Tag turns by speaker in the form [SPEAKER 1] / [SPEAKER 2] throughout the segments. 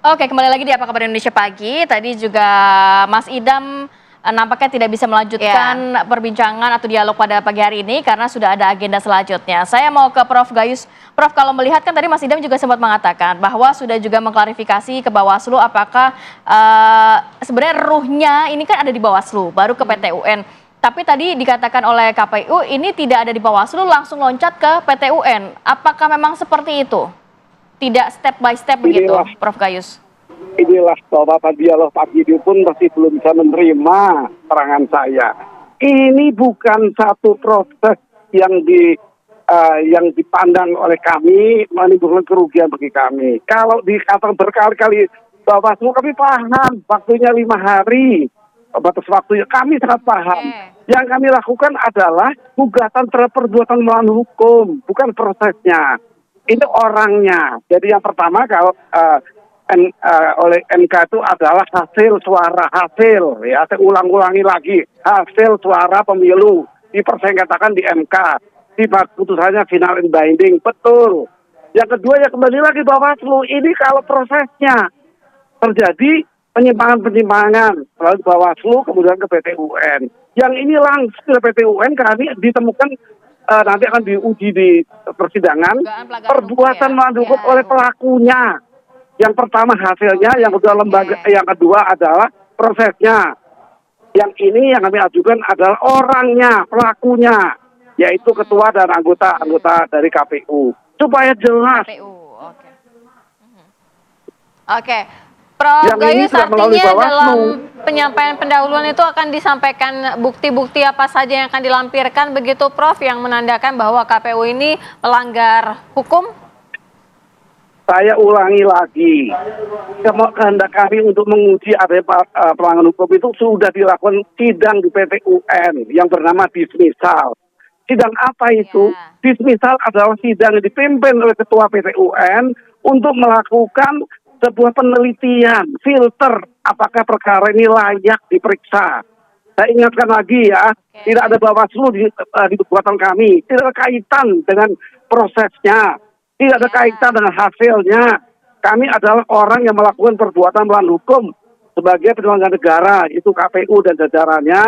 [SPEAKER 1] Oke, kembali lagi di Apa Kabar Indonesia Pagi. Tadi juga Mas Idam nampaknya tidak bisa melanjutkan perbincangan atau dialog pada pagi hari ini karena sudah ada agenda selanjutnya. Saya mau ke Prof. Gayus. Prof, kalau melihat kan tadi Mas Idam juga sempat mengatakan bahwa sudah juga mengklarifikasi ke Bawaslu apakah sebenarnya ruhnya ini kan ada di Bawaslu, baru ke PT UN. Tapi tadi dikatakan oleh KPU ini tidak ada di Bawaslu, langsung loncat ke PT UN. Apakah memang seperti itu? Tidak step by step begitu, Prof. Gayus?
[SPEAKER 2] Inilah Bapak dialog pagi ini pun masih belum bisa menerima keterangan saya. Ini bukan satu proses yang dipandang oleh kami menimbulkan kerugian bagi kami. Kalau dikatakan berkali-kali Bawaslu, kami paham waktunya 5 hari, batas waktunya kami sangat paham. Yang kami lakukan adalah gugatan terhadap perbuatan melawan hukum, bukan prosesnya. Ini orangnya. Jadi yang pertama kalau oleh MK itu adalah hasil suara ya, saya ulang-ulangi lagi, hasil suara pemilu dipersengketakan di MK, di putusannya final and binding, betul. Yang kedua ya kembali lagi Bawaslu, ini kalau prosesnya terjadi penyimpangan lalu Bawaslu kemudian ke PT UN. Yang ini langsung ke PT UN kami ditemukan nanti akan diuji di persidangan perbuatan melawan hukum oleh pelakunya. Yang pertama hasilnya, yang kedua lembaga, yang kedua adalah prosesnya. Yang ini yang kami ajukan adalah orangnya, pelakunya, yaitu ketua dan anggota dari KPU. Supaya jelas.
[SPEAKER 1] Oke. Prof. Gayus, artinya dalam penyampaian pendahuluan itu akan disampaikan bukti-bukti apa saja yang akan dilampirkan begitu Prof, yang menandakan bahwa KPU ini melanggar hukum?
[SPEAKER 2] Saya ulangi lagi, kehendak kami untuk menguji adanya pelanggaran hukum itu sudah dilakukan sidang di PT UN yang bernama dismisal. Sidang apa itu? Dismisal adalah sidang yang dipimpin oleh Ketua PT UN untuk melakukan sebuah penelitian, filter apakah perkara ini layak diperiksa. Saya ingatkan lagi ya, tidak ada Bawaslu di perbuatan kami, tidak ada kaitan dengan prosesnya, tidak ada kaitan dengan hasilnya. Kami adalah orang yang melakukan perbuatan melawan hukum sebagai penyelenggara negara, itu KPU dan jajarannya,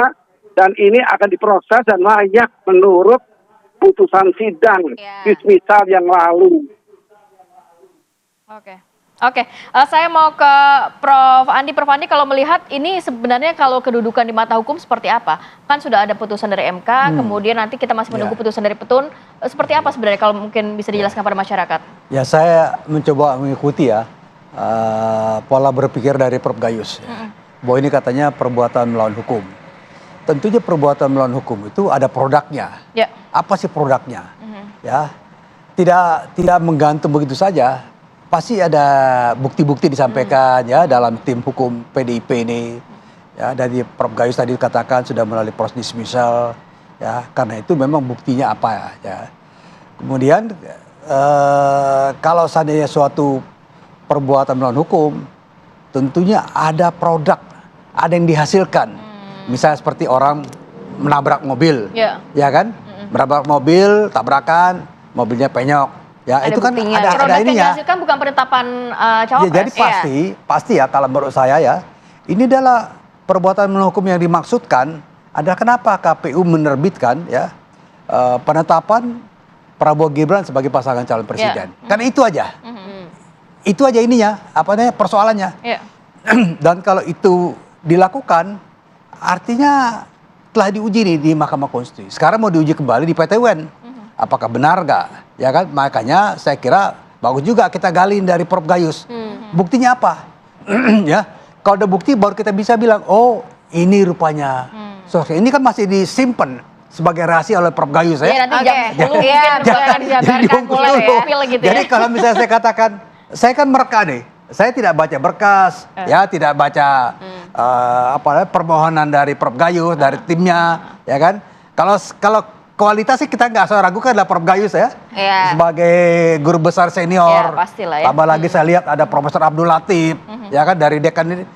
[SPEAKER 2] dan ini akan diproses dan layak menurut putusan sidang dismisal yang lalu.
[SPEAKER 1] Oke, saya mau ke Prof. Andi. Prof. Andi, kalau melihat ini sebenarnya kalau kedudukan di mata hukum seperti apa? Kan sudah ada putusan dari MK, kemudian nanti kita masih menunggu putusan dari Petun. Seperti apa sebenarnya kalau mungkin bisa dijelaskan pada masyarakat? Ya,
[SPEAKER 3] saya mencoba mengikuti pola berpikir dari Prof. Gayus. Bahwa ini katanya perbuatan melawan hukum. Tentunya perbuatan melawan hukum itu ada produknya. Apa sih produknya? Ya, tidak menggantung begitu saja. Pasti ada bukti-bukti disampaikan ya dalam tim hukum PDIP ini. Ya, dari Prof. Gayus tadi katakan sudah melalui proses dismissal, ya, karena itu memang buktinya apa ya. Kemudian kalau seandainya suatu perbuatan melawan hukum, tentunya ada produk, ada yang dihasilkan. Misalnya seperti orang menabrak mobil, ya kan? Menabrak mobil, tabrakan, mobilnya penyok. Ya, ada itu kan ada ininya.
[SPEAKER 1] Produk yang dihasilkan bukan penetapan cawapres.
[SPEAKER 3] Ya, jadi pasti ya kalau menurut saya ya, ini adalah perbuatan melawan hukum yang dimaksudkan adalah kenapa KPU menerbitkan ya penetapan Prabowo Gibran sebagai pasangan calon presiden. Karena itu aja. Itu aja ininya, persoalannya. Dan kalau itu dilakukan, artinya telah diuji nih di Mahkamah Konstitusi. Sekarang mau diuji kembali di PT UN. Apakah benar nggak? Ya kan, makanya saya kira bagus juga kita gali dari Prof. Gayus. Buktinya apa? Ya, kalau ada bukti baru kita bisa bilang, oh ini rupanya. So, ini kan masih disimpan sebagai rahasia oleh Prof. Gayus ya. Jadi kalau misalnya saya katakan, saya kan mereka nih, saya tidak baca berkas, ya tidak baca permohonan dari Prof. Gayus, dari timnya, ya kan. Kalau kualitasnya kita nggak usah ragukan adalah Prof. Gayus ya. Sebagai guru besar senior.
[SPEAKER 1] Ya.
[SPEAKER 3] Tambah lagi saya lihat ada Profesor Abdul Latif, ya kan, dari dekan ini.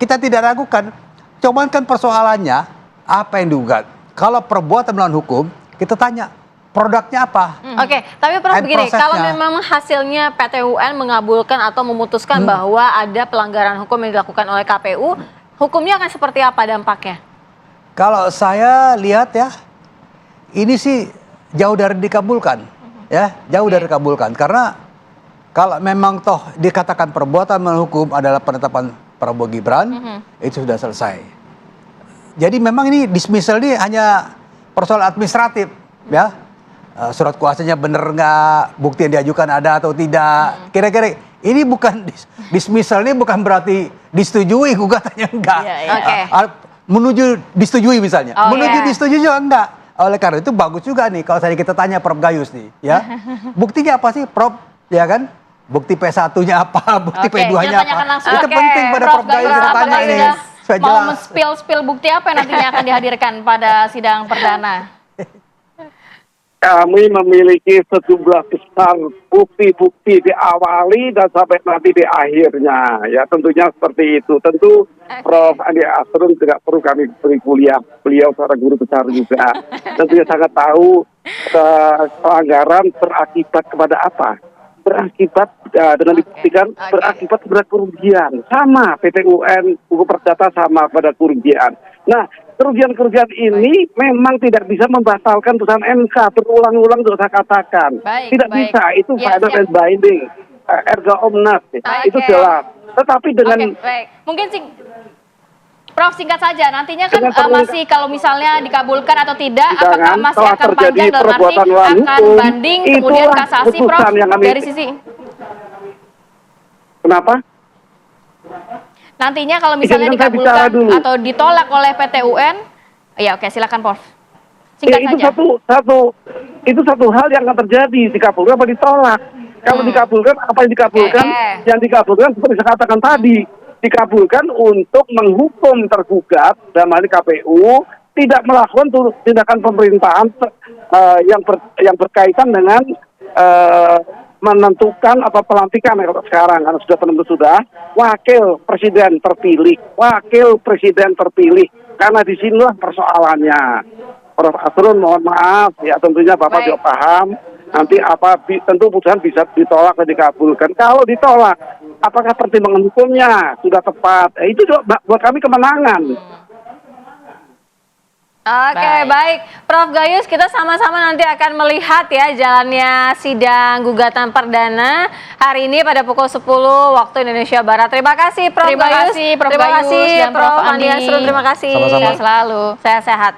[SPEAKER 3] Kita tidak ragukan. Cuman kan persoalannya apa yang digugat. Kalau perbuatan melawan hukum, kita tanya produknya apa.
[SPEAKER 4] Oke, tapi Prof
[SPEAKER 3] End
[SPEAKER 4] begini, kalau
[SPEAKER 3] prosesnya.
[SPEAKER 4] memang hasilnya PT UN mengabulkan atau memutuskan bahwa ada pelanggaran hukum yang dilakukan oleh KPU, hukumnya akan seperti apa dampaknya?
[SPEAKER 3] Kalau saya lihat ya, ini sih jauh dari dikabulkan, ya, jauh dari dikabulkan. Karena kalau memang toh dikatakan perbuatan melawan hukum adalah penetapan Prabowo Gibran, itu sudah selesai. Jadi memang ini dismissal ini hanya persoalan administratif, ya. Surat kuasanya benar nggak, bukti yang diajukan ada atau tidak. Kira-kira ini bukan dismissal ini bukan berarti disetujui gugatannya enggak.
[SPEAKER 4] Oke.
[SPEAKER 3] Menuju disetujui misalnya,
[SPEAKER 1] Oh,
[SPEAKER 3] menuju
[SPEAKER 1] iya.
[SPEAKER 3] disetujui juga enggak. Oleh karena itu bagus juga nih kalau tadi kita tanya Prof Gayus nih, ya. Buktinya apa sih, Prof? Ya kan? Bukti P1-nya apa, bukti
[SPEAKER 1] Oke,
[SPEAKER 3] P2-nya
[SPEAKER 1] kita tanyakan
[SPEAKER 3] apa.
[SPEAKER 1] langsung.
[SPEAKER 3] Itu
[SPEAKER 1] Oke,
[SPEAKER 3] penting pada Prof Gayus kita
[SPEAKER 1] apakah
[SPEAKER 3] tanya ini.
[SPEAKER 1] sudah
[SPEAKER 3] Supaya
[SPEAKER 1] mau
[SPEAKER 3] jelas.
[SPEAKER 1] spill bukti apa yang nantinya akan dihadirkan pada sidang perdana?
[SPEAKER 2] Kami memiliki sejumlah besar bukti-bukti diawali dan sampai nanti di akhirnya. Ya tentunya seperti itu. Tentu Prof Andi Asrun tidak perlu kami beri kuliah. Beliau seorang guru besar juga. Tentunya sangat tahu pelanggaran berakibat kepada apa. Berakibat dengan dibuktikan berakibat kepada kerugian. Sama PT UN, buku perdata sama pada kerugian. Nah, kerugian-kerugian ini memang tidak bisa membatalkan putusan MK. Berulang-ulang sudah saya katakan.
[SPEAKER 1] Baik,
[SPEAKER 2] Tidak
[SPEAKER 1] baik.
[SPEAKER 2] bisa, itu
[SPEAKER 1] Ya,
[SPEAKER 2] final
[SPEAKER 1] siap.
[SPEAKER 2] and binding. Erga omnes, itu
[SPEAKER 1] Oke.
[SPEAKER 2] jelas. Tetapi dengan
[SPEAKER 1] Oke, baik. Mungkin Prof singkat saja, nantinya kan
[SPEAKER 2] Dengan perlu-
[SPEAKER 1] masih kalau misalnya dikabulkan atau tidak, apakah
[SPEAKER 2] Jangan,
[SPEAKER 1] masih
[SPEAKER 2] telah
[SPEAKER 1] akan
[SPEAKER 2] terjadi
[SPEAKER 1] panjang dalam arti
[SPEAKER 2] perbuatan melawan
[SPEAKER 1] akan
[SPEAKER 2] hukum.
[SPEAKER 1] banding kemudian
[SPEAKER 2] Itulah
[SPEAKER 1] kasasi, Prof,
[SPEAKER 2] putusan yang kami-
[SPEAKER 1] dari sisi
[SPEAKER 2] kenapa?
[SPEAKER 1] nantinya kalau misalnya
[SPEAKER 2] Izinkan saya bicara
[SPEAKER 1] dikabulkan
[SPEAKER 2] dulu.
[SPEAKER 1] atau ditolak oleh PT UN, ya oke silakan Prof.
[SPEAKER 2] Ya,
[SPEAKER 1] Singkat
[SPEAKER 2] itu
[SPEAKER 1] saja.
[SPEAKER 2] itu satu hal yang akan terjadi, dikabulkan apa ditolak. Kalau dikabulkan, apa yang dikabulkan?
[SPEAKER 1] Oke.
[SPEAKER 2] Yang dikabulkan seperti saya katakan tadi, dikabulkan untuk menghukum tergugat dalam hal ini KPU tidak melakukan tindakan pemerintahan yang berkaitan dengan menentukan apa pelantikan kalau sekarang karena sudah penentu sudah wakil presiden terpilih karena disinilah persoalannya. Prof Asrun mohon maaf ya tentunya Bapak
[SPEAKER 1] Baik.
[SPEAKER 2] juga paham nanti tentu putusan bisa ditolak dan dikabulkan. Kalau ditolak apakah pertimbangan hukumnya sudah tepat? Itu juga buat kami kemenangan.
[SPEAKER 4] Oke, baik. Prof Gayus, kita sama-sama nanti akan melihat ya jalannya sidang gugatan perdana hari ini pada pukul 10 waktu Indonesia Barat. Terima kasih Prof
[SPEAKER 1] Terima
[SPEAKER 4] Gayus.
[SPEAKER 1] kasih, Prof
[SPEAKER 4] Terima
[SPEAKER 1] Gayus
[SPEAKER 4] kasih
[SPEAKER 1] dan Prof
[SPEAKER 4] Andi
[SPEAKER 1] Andi.
[SPEAKER 4] Asrun. Terima kasih.
[SPEAKER 3] Sama-sama.
[SPEAKER 1] Sehat selalu.
[SPEAKER 4] Saya sehat.